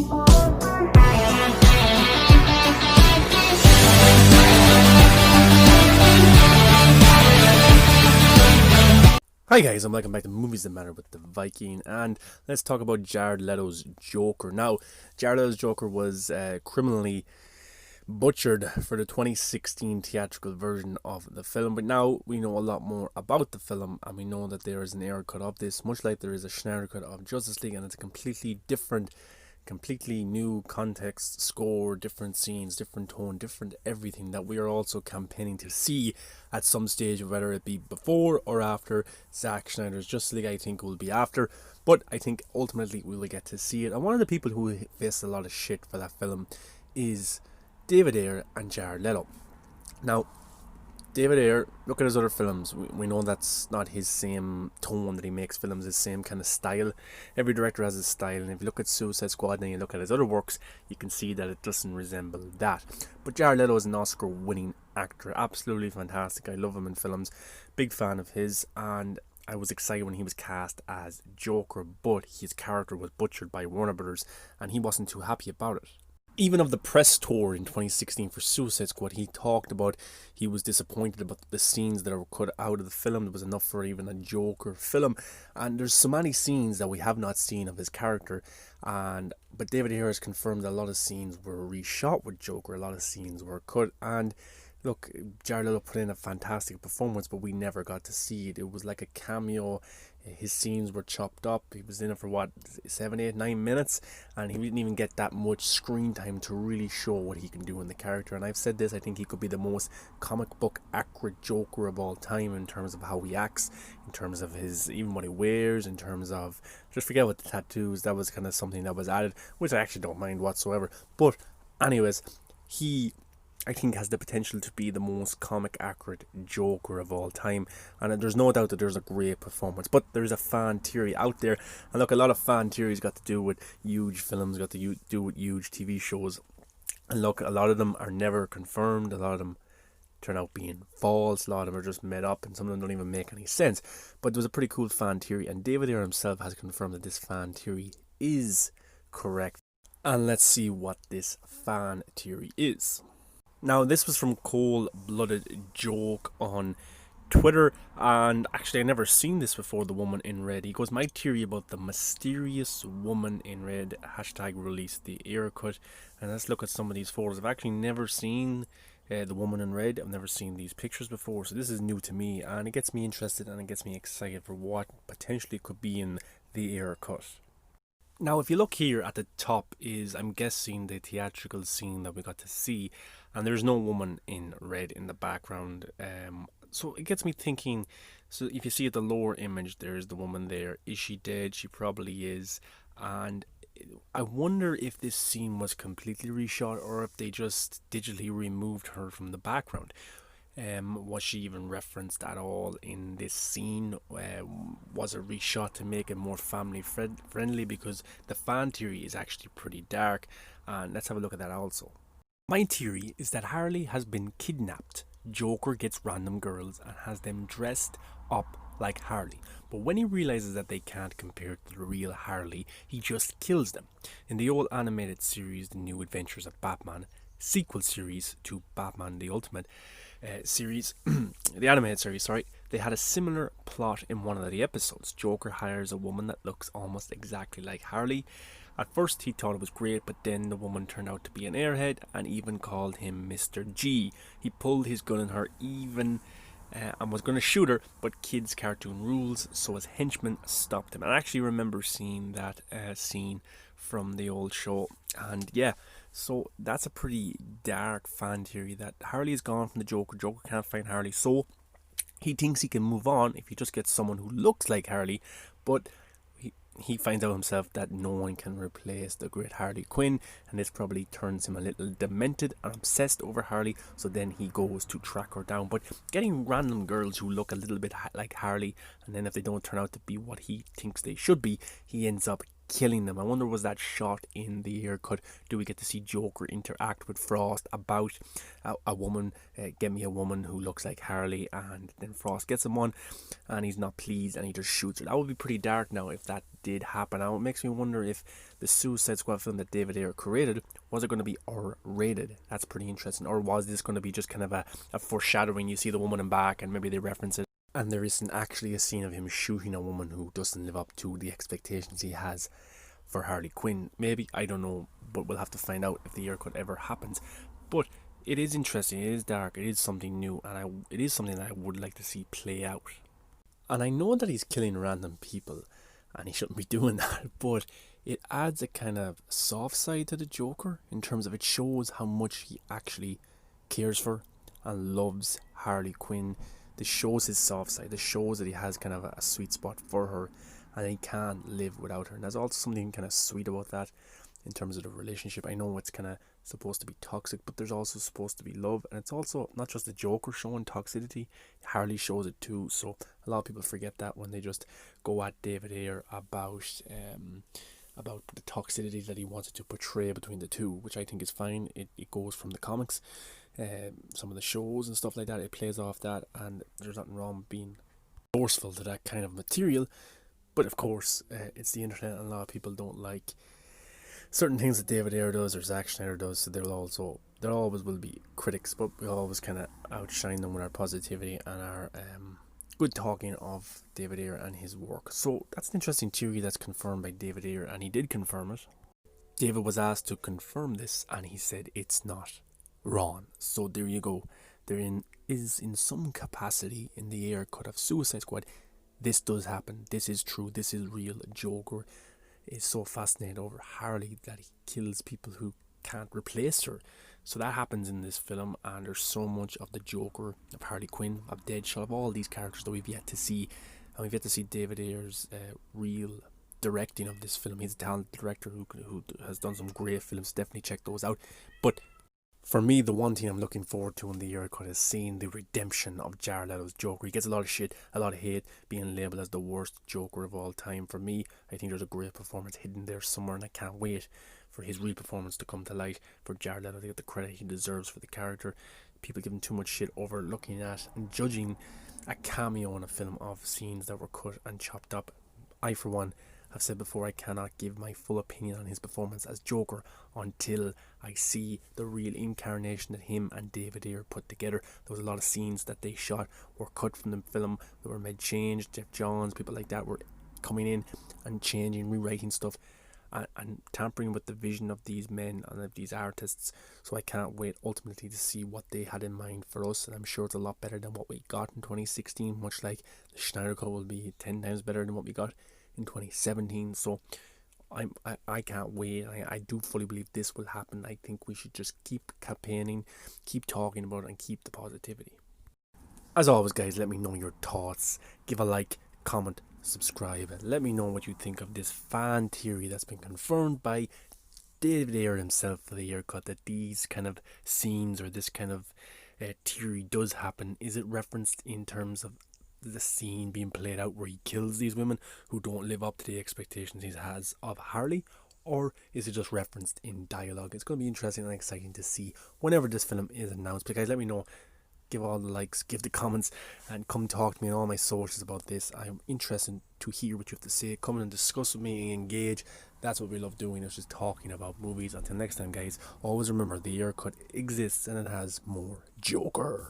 Hi guys, and welcome back to Movies That Matter with the Viking, and let's talk about Jared Leto's Joker. Now, Jared Leto's Joker was criminally butchered for the 2016 theatrical version of the film, but now we know a lot more about the film, and we know that there is an Ayer cut of this, much like there is a Schneider cut of Justice League, and it's a completely different, completely new context, score, different scenes, different tone, different everything that we are also campaigning to see at some stage, whether it be before or after Zack Snyder's Justice League. I think it will be after, but I think ultimately we will get to see it. And one of the people who faced a lot of shit for that film is David Ayer and Jared Leto. Now, David Ayer, look at his other films. We know that's not his same tone that he makes films, his same kind of style. Every director has his style, and if you look at Suicide Squad and you look at his other works, you can see that it doesn't resemble that. But Jared Leto is an Oscar-winning actor, absolutely fantastic. I love him in films, big fan of his, and I was excited when he was cast as Joker, but his character was butchered by Warner Brothers, and he wasn't too happy about it. Even of the press tour in 2016 for Suicide Squad, he talked about he was disappointed about the scenes that were cut out of the film. There was enough for even a Joker film, and there's so many scenes that we have not seen of his character. But David Ayer has confirmed that a lot of scenes were reshot with Joker, a lot of scenes were cut, and look, Jared Leto put in a fantastic performance, but we never got to see it. It was like a cameo. His scenes were chopped up. He was in it for 7, 8, 9 minutes, and he didn't even get that much screen time to really show what he can do in the character. And I've said this, I think he could be the most comic book accurate Joker of all time in terms of how he acts, in terms of his, even what he wears, in terms of, just forget about the tattoos. That was kind of something that was added, which I actually don't mind whatsoever. But anyways, I think has the potential to be the most comic accurate Joker of all time, and there's no doubt that there's a great performance. But there's a fan theory out there, and look, a lot of fan theories got to do with huge films, got to do with huge TV shows, and look, a lot of them are never confirmed, a lot of them turn out being false, a lot of them are just made up, and some of them don't even make any sense. But there was a pretty cool fan theory, and David Ayer himself has confirmed that this fan theory is correct. And let's see what this fan theory is. Now, this was from Cold-Blooded Joke on Twitter, and actually I never seen this before, the woman in red. He goes, my theory about the mysterious woman in red, hashtag release the Ayer cut. And let's look at some of these photos. I've actually never seen the woman in red. I've never seen these pictures before, so this is new to me, and it gets me interested and it gets me excited for what potentially could be in the Ayer cut. Now, if you look here at the top is, I'm guessing, the theatrical scene that we got to see, and there's no woman in red in the background. So it gets me thinking, so if you see at the lower image, there's the woman there. Is she dead? She probably is. And I wonder if this scene was completely reshot, or if they just digitally removed her from the background. Was she even referenced at all in this scene? Was it reshot to make it more family friendly? Because the fan theory is actually pretty dark, and let's have a look at that also. My theory is that Harley has been kidnapped. Joker gets random girls and has them dressed up like Harley, but when he realizes that they can't compare to the real Harley, he just kills them. In the old animated series, The New Adventures of Batman, sequel series to Batman the Ultimate series, the animated series, they had a similar plot in one of the episodes. Joker hires a woman that looks almost exactly like Harley. At first he thought it was great, but then the woman turned out to be an airhead and even called him Mr. G. He pulled his gun on her even and was going to shoot her, but kids' cartoon rules, so his henchmen stopped him. And I actually remember seeing that scene from the old show, and yeah, so that's a pretty dark fan theory that Harley is gone from the Joker. Joker can't find Harley, so he thinks he can move on if he just gets someone who looks like Harley, but he finds out himself that no one can replace the great Harley Quinn, and this probably turns him a little demented and obsessed over Harley, so then he goes to track her down. But getting random girls who look a little bit like Harley, and then if they don't turn out to be what he thinks they should be, he ends up killing them. I wonder, was that shot in the Ayer cut? Do we get to see Joker interact with Frost about a woman, get me a woman who looks like Harley, and then Frost gets him one and he's not pleased and he just shoots her? That would be pretty dark now if that did happen. Now it makes me wonder if the Suicide Squad film that David Ayer created, was it going to be R-rated? That's pretty interesting. Or was this going to be just kind of a foreshadowing? You see the woman in back and maybe they reference it, and there isn't actually a scene of him shooting a woman who doesn't live up to the expectations he has for Harley Quinn. Maybe, I don't know, but we'll have to find out if the Ayer cut ever happens. But it is interesting, it is dark, it is something new, and it is something that I would like to see play out. And I know that he's killing random people, and he shouldn't be doing that, but it adds a kind of soft side to the Joker, in terms of it shows how much he actually cares for and loves Harley Quinn. This shows his soft side. This shows that he has kind of a sweet spot for her, and he can't live without her. And there's also something kind of sweet about that in terms of the relationship. I know it's kind of supposed to be toxic, but there's also supposed to be love, and it's also not just the Joker showing toxicity. Harley shows it too. So a lot of people forget that when they just go at David Ayer about the toxicity that he wanted to portray between the two, which I think is fine. It goes from the comics, some of the shows and stuff like that. It plays off that, and there's nothing wrong with being forceful to that kind of material. But of course, it's the internet, and a lot of people don't like certain things that David Ayer does or Zack Snyder does. So there always will be critics, but we always kind of outshine them with our positivity and our good talking of David Ayer and his work. So that's an interesting theory that's confirmed by David Ayer, and he did confirm it. David was asked to confirm this, and he said it's not wrong. So there you go. Is in some capacity in the Ayer cut of Suicide Squad, this does happen. This is true. This is real. Joker is so fascinated over Harley that he kills people who can't replace her. So that happens in this film, and there's so much of the Joker, of Harley Quinn, of Deadshot, of all these characters that we've yet to see. And we've yet to see David Ayer's real directing of this film. He's a talented director who has done some great films. Definitely check those out. But for me, the one thing I'm looking forward to in the Ayer cut is seeing the redemption of Jared Leto's Joker. He gets a lot of shit, a lot of hate, being labelled as the worst Joker of all time. For me, I think there's a great performance hidden there somewhere, and I can't wait for his real performance to come to light, for Jared Leto to get the credit he deserves for the character. People give him too much shit over looking at and judging a cameo in a film of scenes that were cut and chopped up. I, for one, have said before, I cannot give my full opinion on his performance as Joker until I see the real incarnation that him and David Ayer put together. There was a lot of scenes that they shot were cut from the film that were made change. Jeff Johns, people like that were coming in and changing, rewriting stuff, and tampering with the vision of these men and of these artists. So I can't wait ultimately to see what they had in mind for us, and I'm sure it's a lot better than what we got in 2016, much like the Schneider Cut will be 10 times better than what we got in 2017. So I can't wait. I do fully believe this will happen. I think we should just keep campaigning, keep talking about it, and keep the positivity. As always, guys, let me know your thoughts. Give a like, comment, subscribe, and let me know what you think of this fan theory that's been confirmed by David Ayer himself for the Ayer cut, that these kind of scenes or this kind of theory does happen. Is it referenced in terms of the scene being played out where he kills these women who don't live up to the expectations he has of Harley, or is it just referenced in dialogue? It's going to be interesting and exciting to see whenever this film is announced. But guys, let me know, give all the likes, give the comments, and come talk to me on all my socials about this. I'm interested to hear what you have to say. Come and discuss with me and engage. That's what we love doing, is just talking about movies. Until next time, guys, always remember the Ayer cut exists and it has more Joker.